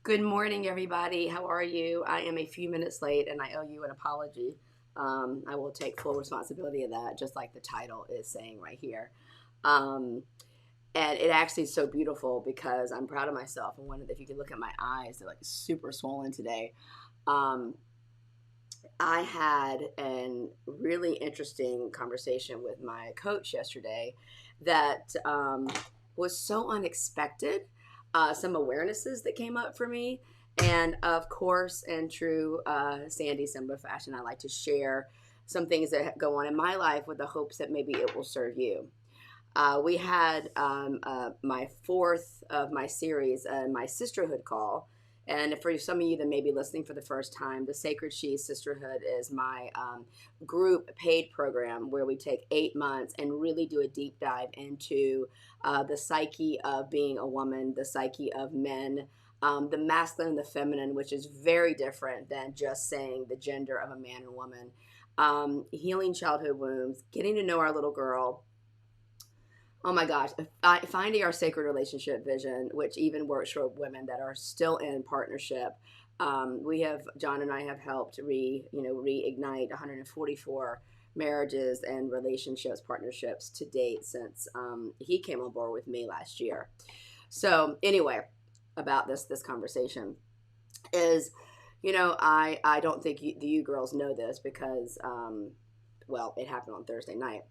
Good morning, everybody. How are you? I am a few minutes late and I owe you an apology. I will take full responsibility of that, just like the title is saying right here. Um, and it actually is so beautiful because I'm proud of myself. And if you can look at my eyes, they're like super swollen today. Um, I had a really interesting conversation with my coach yesterday that was so unexpected. Some awarenesses that came up for me. And of course, in true Sandy Simba fashion, I like to share some things that go on in my life with the hopes that maybe it will serve you. We had my fourth of my series, my sisterhood call. And for some of you that may be listening for the first time, the Sacred She Sisterhood is my group paid program where we take 8 months and really do a deep dive into the psyche of being a woman, the psyche of men, the masculine and the feminine, which is very different than just saying the gender of a man and woman. Healing childhood wounds, getting to know our little girl. Oh my gosh, finding our sacred relationship vision, which even works for women that are still in partnership. John and I have helped reignite 144 marriages and relationships, partnerships to date since he came on board with me last year. So anyway, about this conversation is, I don't think you girls know this because well, it happened on Thursday night.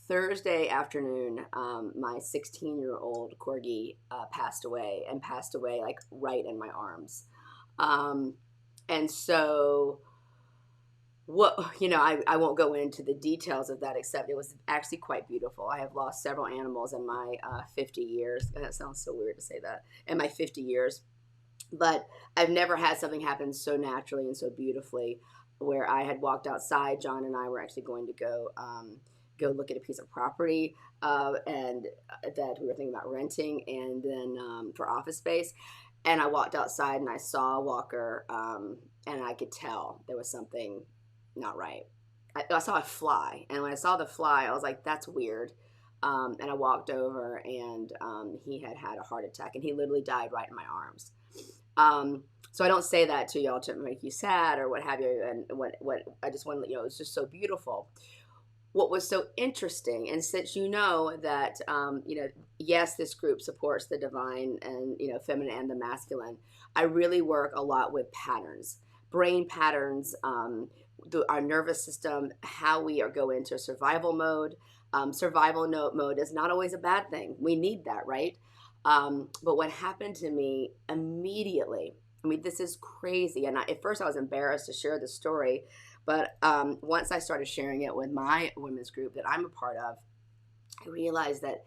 Thursday afternoon, my 16-year-old corgi passed away and passed away like right in my arms. Um, and so, I won't go into the details of that except it was actually quite beautiful. I have lost several animals in my 50 years. That sounds so weird to say that. In my 50 years, but I've never had something happen so naturally and so beautifully where I had walked outside. John and I were actually going to go look at a piece of property and that we were thinking about renting and then for office space. And I walked outside and I saw Walker and I could tell there was something not right. I saw a fly, and when I saw the fly, I was like, "That's weird." And I walked over, and he had had a heart attack, and he literally died right in my arms. So I don't say that to y'all to make you sad or what have you. And what I just want to let you know, it's just so beautiful. What was so interesting, and since you know that, yes, this group supports the divine and, feminine and the masculine, I really work a lot with patterns, brain patterns, our nervous system, how we are go into survival mode. Mode is not always a bad thing. We need that, right? But what happened to me immediately, I mean, this is crazy. And at first I was embarrassed to share the story. But once I started sharing it with my women's group that I'm a part of, I realized that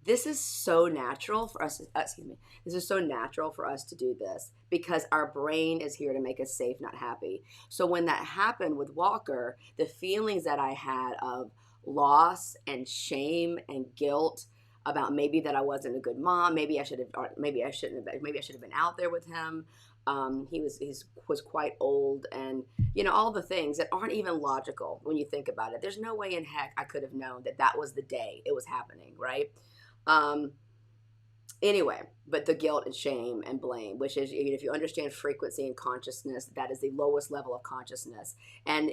this is so natural for us. Excuse me. This is so natural for us to do this because our brain is here to make us safe, not happy. So when that happened with Walker, the feelings that I had of loss and shame and guilt about maybe that I wasn't a good mom, maybe I should have, or maybe I shouldn't have, maybe I should have been out there with him. He was quite old, and all the things that aren't even logical when you think about it. There's no way in heck I could have known that that was the day it was happening, right? Um, anyway, but the guilt and shame and blame, which is, if you understand frequency and consciousness, that is the lowest level of consciousness. And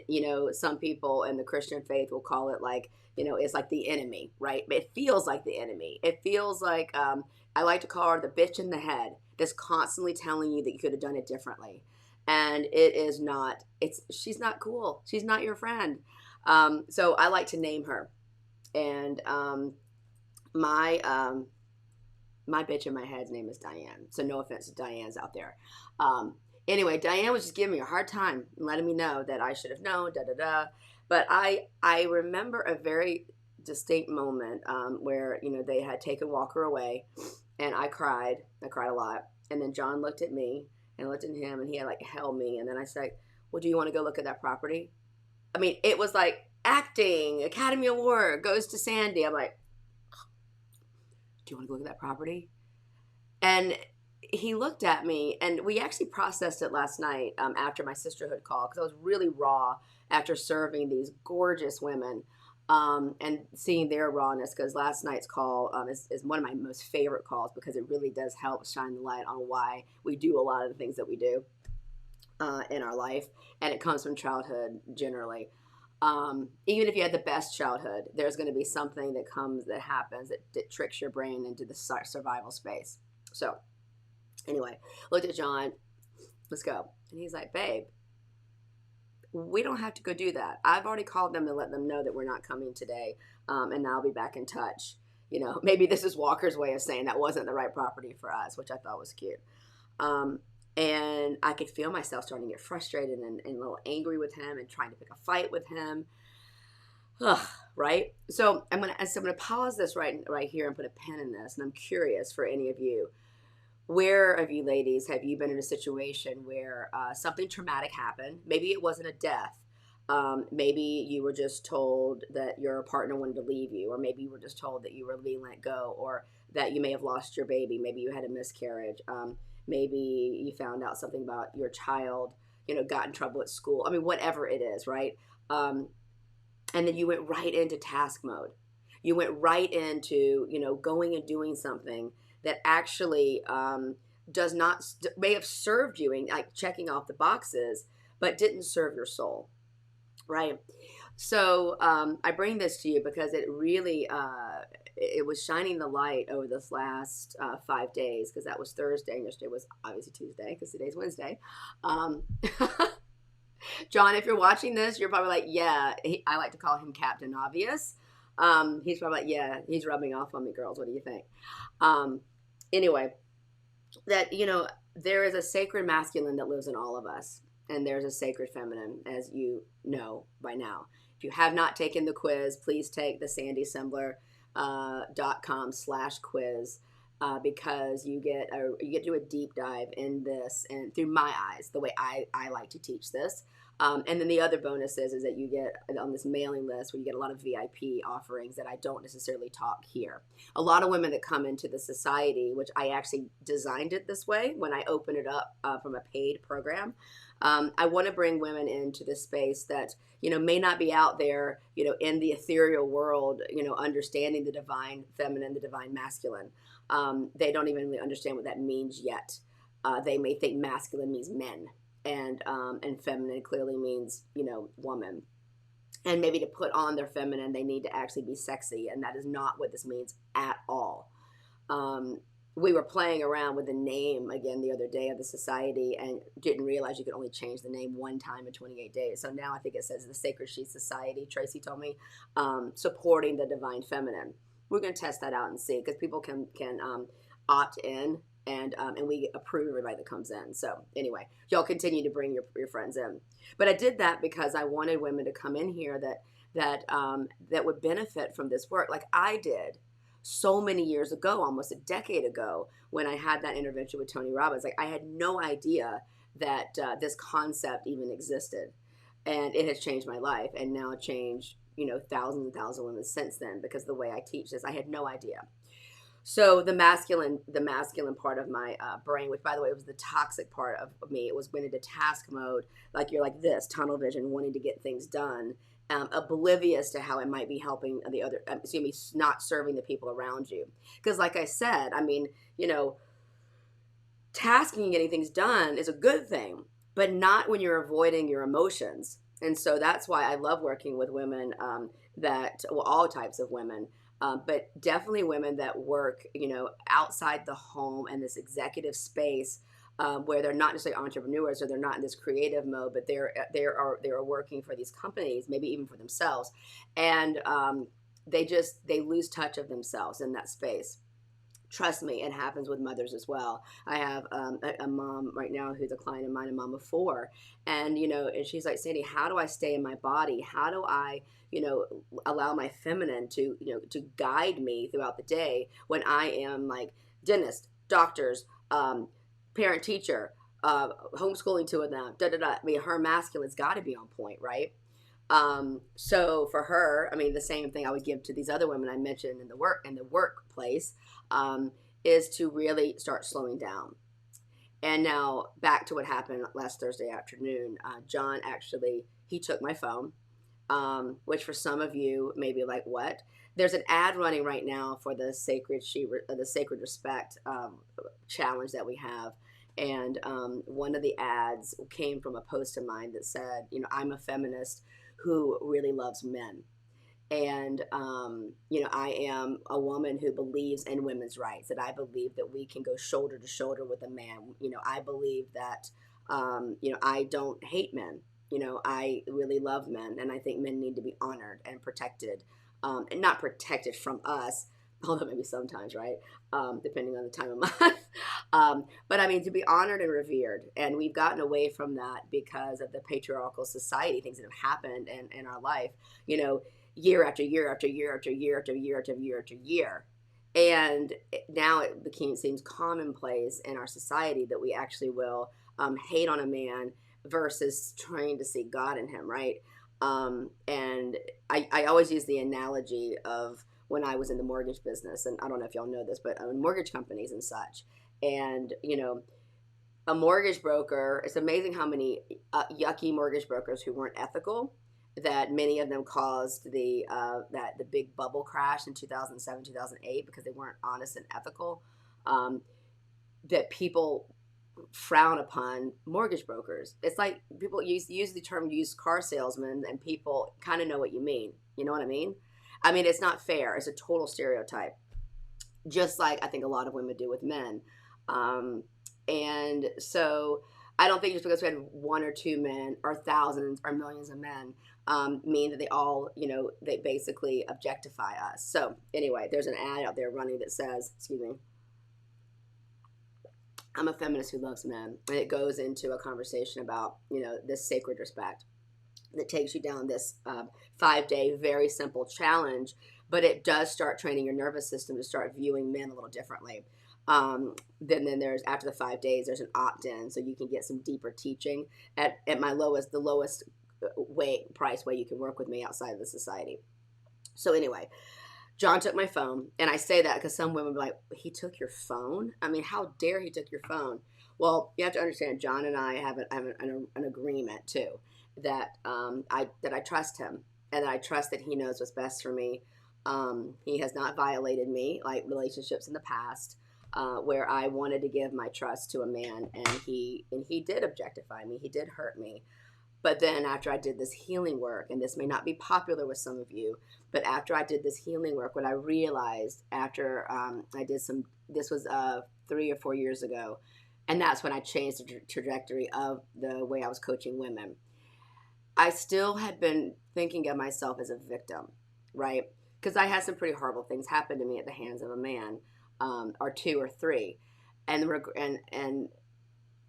some people in the Christian faith will call it like, it's like the enemy, right? It feels like the enemy. It feels like, I like to call her the bitch in the head that's constantly telling you that you could have done it differently. And it is not, she's not cool, she's not your friend. So I like to name her. And my my bitch in my head's name is Diane. So no offense to Diane's out there. Anyway, Diane was just giving me a hard time, letting me know that I should have known, da da da. But I remember a very distinct moment where they had taken Walker away, and I cried. I cried a lot, and then John looked at me and looked at him, and he had like held me, and then I said, "Well, do you want to go look at that property?" I mean, it was like acting Academy Award goes to Sandy. I'm like, do you want to go look at that property? And he looked at me, and we actually processed it last night after my sisterhood call because I was really raw after serving these gorgeous women. and seeing their rawness, because last night's call is one of my most favorite calls, because it really does help shine the light on why we do a lot of the things that we do in our life, and it comes from childhood generally. Even if you had the best childhood, there's going to be something that happens that tricks your brain into the survival space. So anyway, looked at John, let's go. And he's like, babe, we don't have to go do that. I've already called them to let them know that we're not coming today, and I'll be back in touch. Maybe this is Walker's way of saying that wasn't the right property for us, which I thought was cute. And I could feel myself starting to get frustrated and a little angry with him and trying to pick a fight with him. Ugh, right? So I'm gonna pause this right here and put a pin in this. And I'm curious for any of you, where of you ladies have you been in a situation where something traumatic happened? Maybe it wasn't a death. Maybe you were just told that your partner wanted to leave you, or maybe you were just told that you were being let go, or that you may have lost your baby. Maybe you had a miscarriage. Maybe you found out something about your child, got in trouble at school. I mean, whatever it is, right? And then you went right into task mode. You went right into, going and doing something that actually may have served you in like checking off the boxes, but didn't serve your soul, right? So I bring this to you because it really, it was shining the light over this last 5 days, because that was Thursday and yesterday was obviously Tuesday because today's Wednesday. John, if you're watching this, you're probably like, yeah, I like to call him Captain Obvious. He's probably like, yeah, he's rubbing off on me, girls. What do you think? Anyway, that, there is a sacred masculine that lives in all of us, and there's a sacred feminine, as you know by now. If you have not taken the quiz, please take the sandysembler.com/quiz, because you get to do a deep dive in this, and through my eyes, the way I like to teach this. And then the other bonus is that you get on this mailing list where you get a lot of VIP offerings that I don't necessarily talk here. A lot of women that come into the society, which I actually designed it this way when I opened it up from a paid program. I want to bring women into the space that, may not be out there, in the ethereal world, understanding the divine feminine, the divine masculine. They don't even really understand what that means yet. They may think masculine means men, and feminine clearly means, woman. And maybe to put on their feminine, they need to actually be sexy, and that is not what this means at all. We were playing around with the name again the other day of the society, and didn't realize you could only change the name one time in 28 days. So now I think it says the Sacred She Society, Tracy told me, supporting the divine feminine. We're going to test that out and see, because people can opt in, and we approve everybody that comes in. So anyway, y'all continue to bring your friends in. But I did that because I wanted women to come in here that would benefit from this work, like I did so many years ago, almost a decade ago, when I had that intervention with Tony Robbins. Like, I had no idea that this concept even existed, and it has changed my life, and now changed thousands and thousands of women since then, because the way I teach this, I had no idea. So the masculine part of my brain, which by the way was the toxic part of me, it was went into task mode, like you're like this, tunnel vision, wanting to get things done, oblivious to how it might be helping the other, not serving the people around you. Because like I said, tasking and getting things done is a good thing, but not when you're avoiding your emotions. And so that's why I love working with women all types of women, but definitely women that work, outside the home and this executive space, where they're not necessarily entrepreneurs, or they're not in this creative mode, but they're working for these companies, maybe even for themselves, and they lose touch of themselves in that space. Trust me, it happens with mothers as well. I have a mom right now who's a client of mine, a mom of 4, and and she's like, Sandy, how do I stay in my body? How do I allow my feminine to guide me throughout the day when I am like dentist, doctors, parent teacher, homeschooling 2 of them, I mean, her masculine's got to be on point, right? So for her, the same thing I would give to these other women I mentioned in the workplace, is to really start slowing down. And now back to what happened last Thursday afternoon. John actually, he took my phone. which for some of you may be like, what? There's an ad running right now for the Sacred Respect challenge that we have. And one of the ads came from a post of mine that said, I'm a feminist who really loves men. And, I am a woman who believes in women's rights, that I believe that we can go shoulder to shoulder with a man. I believe that, I don't hate men. I really love men, and I think men need to be honored and protected, and not protected from us, although maybe sometimes, right? Depending on the time of month. But I mean, to be honored and revered. And we've gotten away from that because of the patriarchal society, things that have happened in our life, year after year after year after year after year after year after year. And now it seems commonplace in our society that we actually will hate on a man versus trying to see God in him, right? And I always use the analogy of when I was in the mortgage business, and I don't know if y'all know this, but mortgage companies and such. And, a mortgage broker, it's amazing how many yucky mortgage brokers who weren't ethical, that many of them caused the big bubble crash in 2007, 2008, because they weren't honest and ethical, that people frown upon mortgage brokers. It's like people use the term used car salesman, and people kind of know what you mean. You know what I mean? I mean, it's not fair. It's a total stereotype, just like I think a lot of women do with men. And so I don't think just because we had one or two men or thousands or millions of men mean that they all, they basically objectify us. So anyway, there's an ad out there running that says, excuse me, I'm a feminist who loves men. And it goes into a conversation about, this sacred respect that takes you down this 5-day, very simple challenge, but it does start training your nervous system to start viewing men a little differently. Then there's, after the 5 days, there's an opt-in, so you can get some deeper teaching at the lowest price way you can work with me outside of the society. So anyway, John took my phone, and I say that because some women be like, he took your phone? I mean, how dare he took your phone? Well, you have to understand, John and I have an agreement too, that I trust him, and that I trust that he knows what's best for me. He has not violated me like relationships in the past, where I wanted to give my trust to a man, and he did objectify me. He did hurt me. But then after I did this healing work, and this may not be popular with some of you, but after I did this healing work, what I realized after this was 3 or 4 years ago, and that's when I changed the trajectory of the way I was coaching women. I still had been thinking of myself as a victim, right? Because I had some pretty horrible things happen to me at the hands of a man, or two or three. And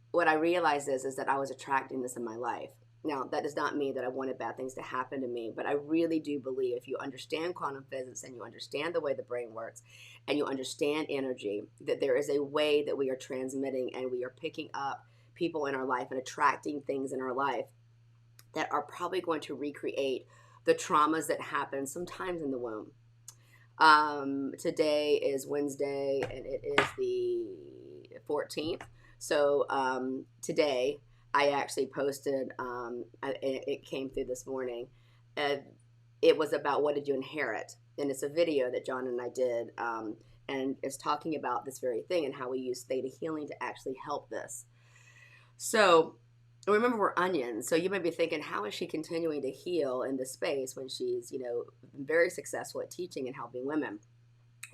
what I realized is that I was attracting this in my life. Now, that does not mean that I wanted bad things to happen to me, but I really do believe if you understand quantum physics and you understand the way the brain works and you understand energy, that there is a way that we are transmitting and we are picking up people in our life and attracting things in our life that are probably going to recreate the traumas that happen sometimes in the womb. Today is Wednesday, and it is the 14th. So today I actually posted, it came through this morning. It was about what did you inherit? And it's a video that John and I did, and it's talking about this very thing and how we use theta healing to actually help this. So remember, we're onions. So you may be thinking, how is she continuing to heal in this space when she's, very successful at teaching and helping women?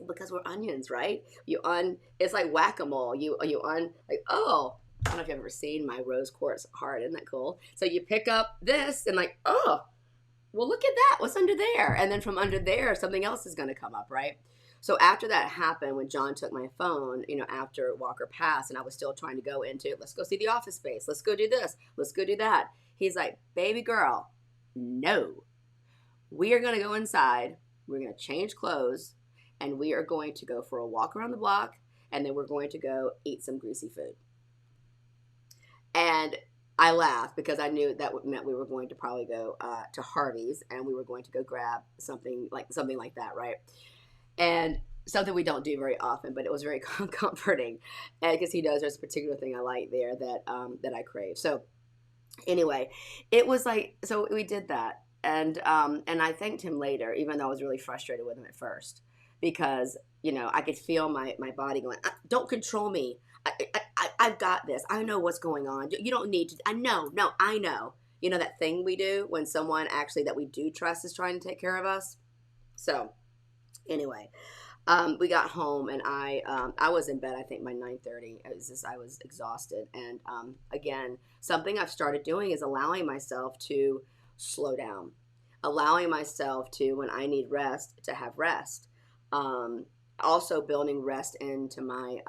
Because we're onions, right? It's like whack-a-mole. Oh, I don't know if you've ever seen my rose quartz heart. Isn't that cool? So you pick up this and oh, well, look at that. What's under there? And then from under there, something else is going to come up, right? So after that happened, when John took my phone, after Walker passed, and I was still trying to go into, let's go see the office space. Let's go do this. Let's go do that. He's like, baby girl, no. We are going to go inside. We're going to change clothes, and we are going to go for a walk around the block, and then we're going to go eat some greasy food. And I laughed because I knew that meant we were going to probably go to Harvey's, and we were going to go grab something like that, right? And something we don't do very often, but it was very comforting, because he knows there's a particular thing I like there that I crave. So anyway, it was like, so we did that. And I thanked him later, even though I was really frustrated with him at first, because I could feel my body going, "Don't control me. I've got this. I know what's going on. You don't need to. I know. No, I know. That thing we do when someone actually that we do trust is trying to take care of us. So anyway, we got home and I was in bed. I think by 9:30. I was exhausted, and again, something I've started doing is allowing myself to slow down, allowing myself to, when I need rest, to have rest. Um, Also building rest into my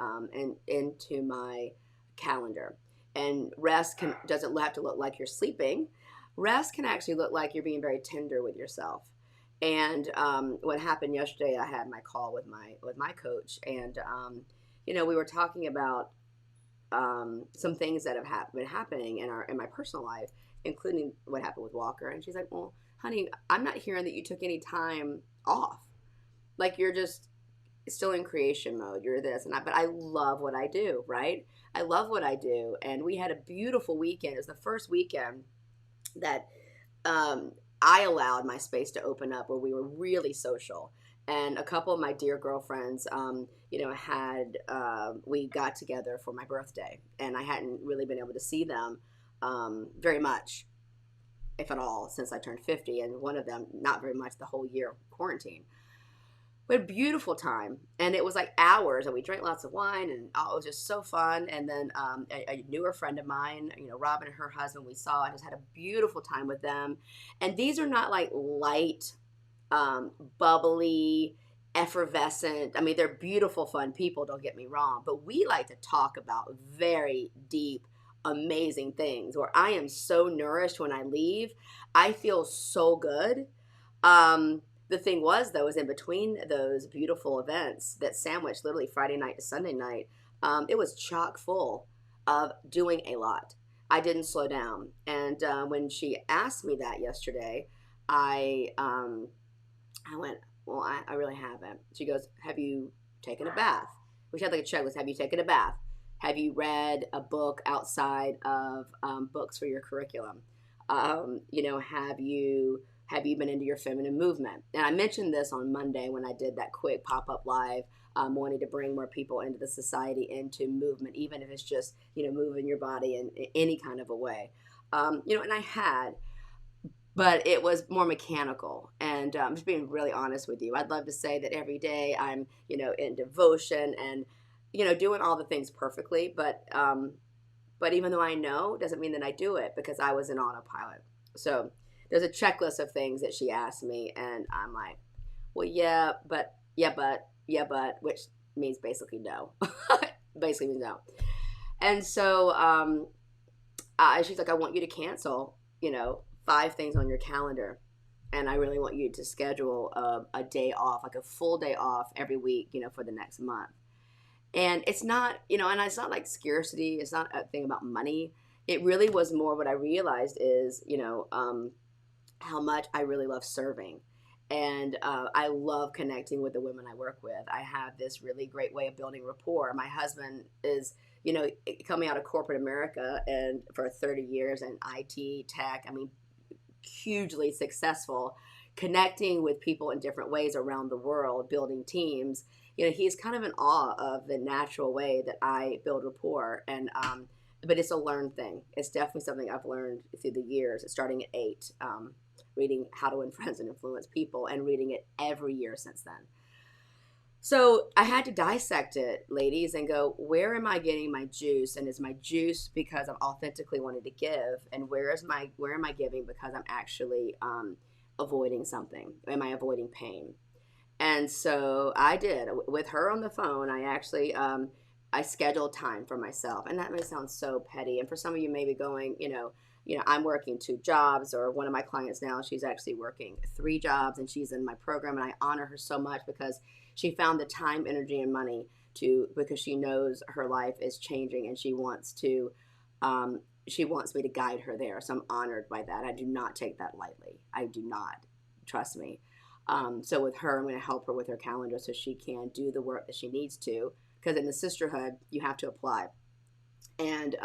calendar. And rest doesn't have to look like you're sleeping. Rest can actually look like you're being very tender with yourself. And what happened yesterday, I had my call with my coach, and we were talking about some things that have been happening in my personal life, including what happened with Walker. And she's like, "Well, honey, I'm not hearing that you took any time off. Like you're just still in creation mode. You're this and that." But I love what I do, right? I love what I do, and we had a beautiful weekend. It was the first weekend that um, I allowed my space to open up, where we were really social. And a couple of my dear girlfriends, we got together for my birthday, and I hadn't really been able to see them very much, if at all, since I turned 50, and one of them not very much the whole year of quarantine. We had a beautiful time, and it was like hours, and we drank lots of wine, and it was just so fun. And then a newer friend of mine, Robin and her husband, we saw. I just had a beautiful time with them. And these are not like light, bubbly, effervescent. I mean, they're beautiful, fun people, don't get me wrong, but we like to talk about very deep, amazing things, where I am so nourished when I leave. I feel so good. The thing was, though, is in between those beautiful events, that sandwich, literally Friday night to Sunday night, it was chock full of doing a lot. I didn't slow down. And when she asked me that yesterday, I went, "Well, I really haven't." She goes, "Have you taken a bath?" We had like a checklist. Have you taken a bath? Have you read a book outside of books for your curriculum? Have you been into your feminine movement? And I mentioned this on Monday when I did that quick pop-up live, wanting to bring more people into the society, into movement, even if it's just, moving your body in any kind of a way. And I had, but it was more mechanical. And just being really honest with you, I'd love to say that every day I'm, in devotion and, doing all the things perfectly. But even though I know, doesn't mean that I do it, because I was in autopilot. So there's a checklist of things that she asked me, and I'm like, "Well, yeah, but," which means basically no. Basically means no. And so she's like, "I want you to cancel, 5 things on your calendar. And I really want you to schedule a day off, like a full day off every week, for the next month." And it's not, and it's not like scarcity. It's not a thing about money. It really was more, what I realized is, how much I really love serving. And I love connecting with the women I work with. I have this really great way of building rapport. My husband is, coming out of corporate America and for 30 years in IT, tech, I mean, hugely successful, connecting with people in different ways around the world, building teams. He's kind of in awe of the natural way that I build rapport. And but it's a learned thing. It's definitely something I've learned through the years, starting at 8, reading How to Win Friends and Influence People, and reading it every year since then. So I had to dissect it, ladies, and go, where am I getting my juice? And is my juice because I'm authentically wanting to give? And where am I giving because I'm actually avoiding something? Am I avoiding pain? And so I did. With her on the phone, I actually I scheduled time for myself. And that may sound so petty. And for some of you may be going, I'm working 2 jobs, or one of my clients now, she's actually working 3 jobs, and she's in my program, and I honor her so much because she found the time, energy, and money because she knows her life is changing, and she wants me to guide her there. So I'm honored by that. I do not take that lightly. I do not. Trust me. So with her, I'm going to help her with her calendar so she can do the work that she needs to, because in the sisterhood, you have to apply. And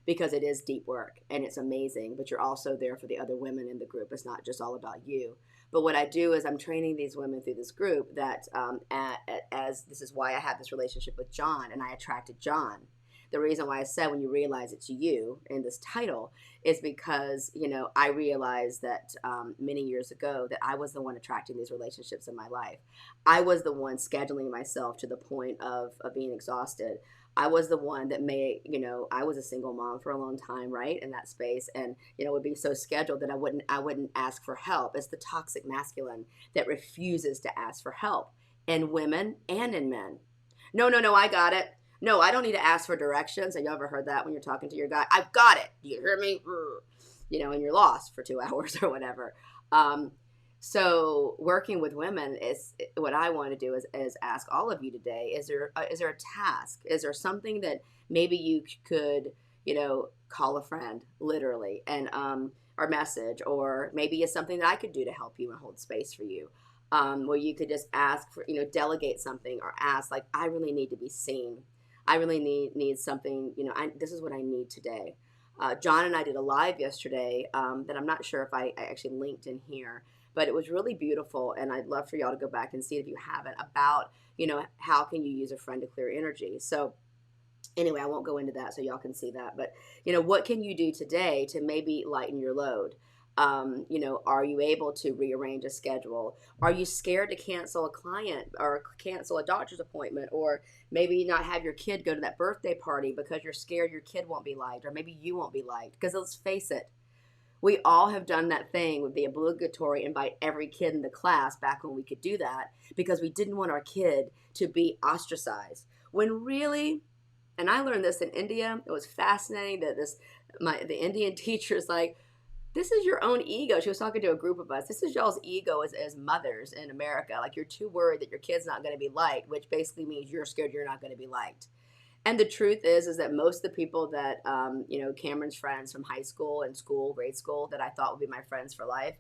because it is deep work and it's amazing, but you're also there for the other women in the group. It's not just all about you. But what I do is I'm training these women through this group that, as this is why I have this relationship with John, and I attracted John. The reason why I said when you realize it's you in this title is because, I realized that many years ago that I was the one attracting these relationships in my life. I was the one scheduling myself to the point of being exhausted. I was the one that I was a single mom for a long time, right, in that space, and would be so scheduled that I wouldn't ask for help. It's the toxic masculine that refuses to ask for help in women and in men. No, no, no, I got it. No, I don't need to ask for directions. Have you ever heard that when you're talking to your guy? I've got it. Do you hear me? And you're lost for 2 hours or whatever. So working with women is what I want to do is ask all of you today. Is there a task? Is there something that maybe you could, call a friend literally and or message, or maybe it's something that I could do to help you and hold space for you. Where you could just ask for, delegate something or ask like, I really need to be seen. I really need something, this is what I need today. John and I did a live yesterday that I'm not sure if I actually linked in here, but it was really beautiful. And I'd love for y'all to go back and see it if you haven't, about, how can you use a friend to clear energy. So anyway, I won't go into that so y'all can see that. But, what can you do today to maybe lighten your load? Are you able to rearrange a schedule? Are you scared to cancel a client or cancel a doctor's appointment, or maybe not have your kid go to that birthday party because you're scared your kid won't be liked, or maybe you won't be liked? Because let's face it, we all have done that thing with the obligatory invite every kid in the class back when we could do that because we didn't want our kid to be ostracized. When really, and I learned this in India, it was fascinating that the Indian teacher is like, this is your own ego. She was talking to a group of us. This is y'all's ego as mothers in America. Like, you're too worried that your kid's not going to be liked, which basically means you're scared you're not going to be liked. And the truth is that most of the people that, Cameron's friends from high school and school, grade school, that I thought would be my friends for life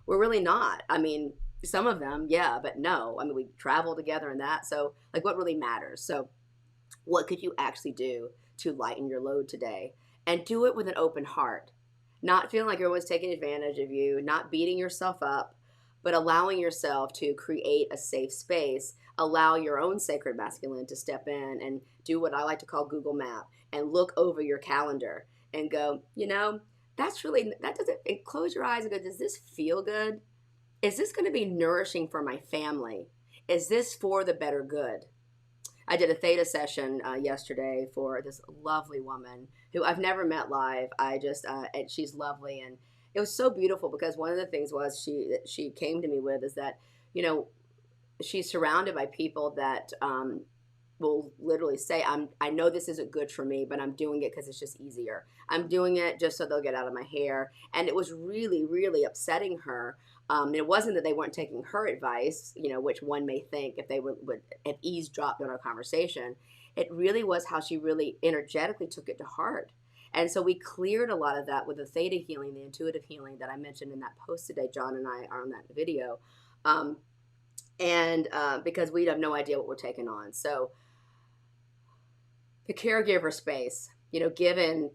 were really not. I mean, some of them, yeah, but no. I mean, we travel together and that. So, like, what really matters? So what could you actually do to lighten your load today? And do it with an open heart. Not feeling like everyone's taking advantage of you, not beating yourself up, but allowing yourself to create a safe space. Allow your own sacred masculine to step in and do what I like to call Google Map and look over your calendar and go, that doesn't, and close your eyes and go, does this feel good? Is this going to be nourishing for my family? Is this for the better good? I did a theta session yesterday for this lovely woman who I've never met live. And she's lovely. And it was so beautiful because one of the things was she came to me with is that, she's surrounded by people that will literally say, I know this isn't good for me, but I'm doing it because it's just easier. I'm doing it just so they'll get out of my hair. And it was really, really upsetting her. It wasn't that they weren't taking her advice, which one may think if they would have eavesdropped on our conversation. It really was how she really energetically took it to heart. And so we cleared a lot of that with the theta healing, the intuitive healing that I mentioned in that post today. John and I are on that video. Because we have no idea what we're taking on. So the caregiver space, giving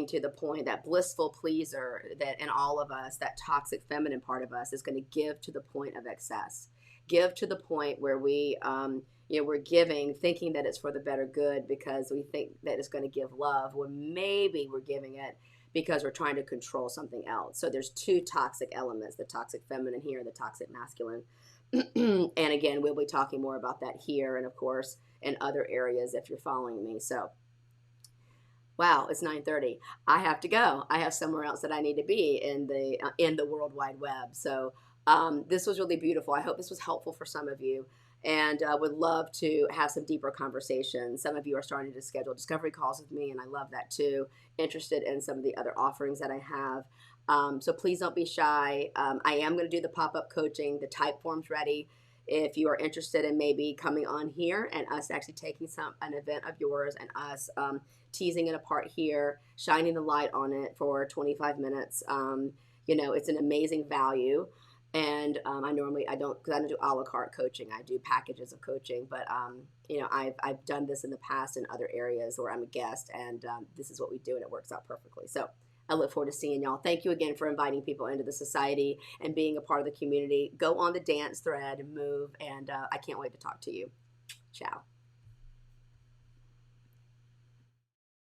to the point, that blissful pleaser that in all of us, that toxic feminine part of us is going to give to the point of excess. Give to the point where we're giving, thinking that it's for the better good because we think that it's going to give love, when maybe we're giving it because we're trying to control something else. So there's two toxic elements, the toxic feminine here, the toxic masculine. And again, we'll be talking more about that here and, of course, in other areas if you're following me. So, wow, it's 9:30. I have to go. I have somewhere else that I need to be in the World Wide Web. So this was really beautiful. I hope this was helpful for some of you. And I would love to have some deeper conversations. Some of you are starting to schedule discovery calls with me, and I love that too. Interested in some of the other offerings that I have. So please don't be shy. I am going to do the pop-up coaching. The type form's ready. If you are interested in maybe coming on here and us actually taking an event of yours and us teasing it apart here, shining the light on it for 25 minutes, it's an amazing value. And I don't, because I don't do a la carte coaching. I do packages of coaching. But I've done this in the past in other areas where I'm a guest, and this is what we do, and it works out perfectly. So I look forward to seeing y'all. Thank you again for inviting people into the society and being a part of the community. Go on the dance thread and move, and I can't wait to talk to you. Ciao.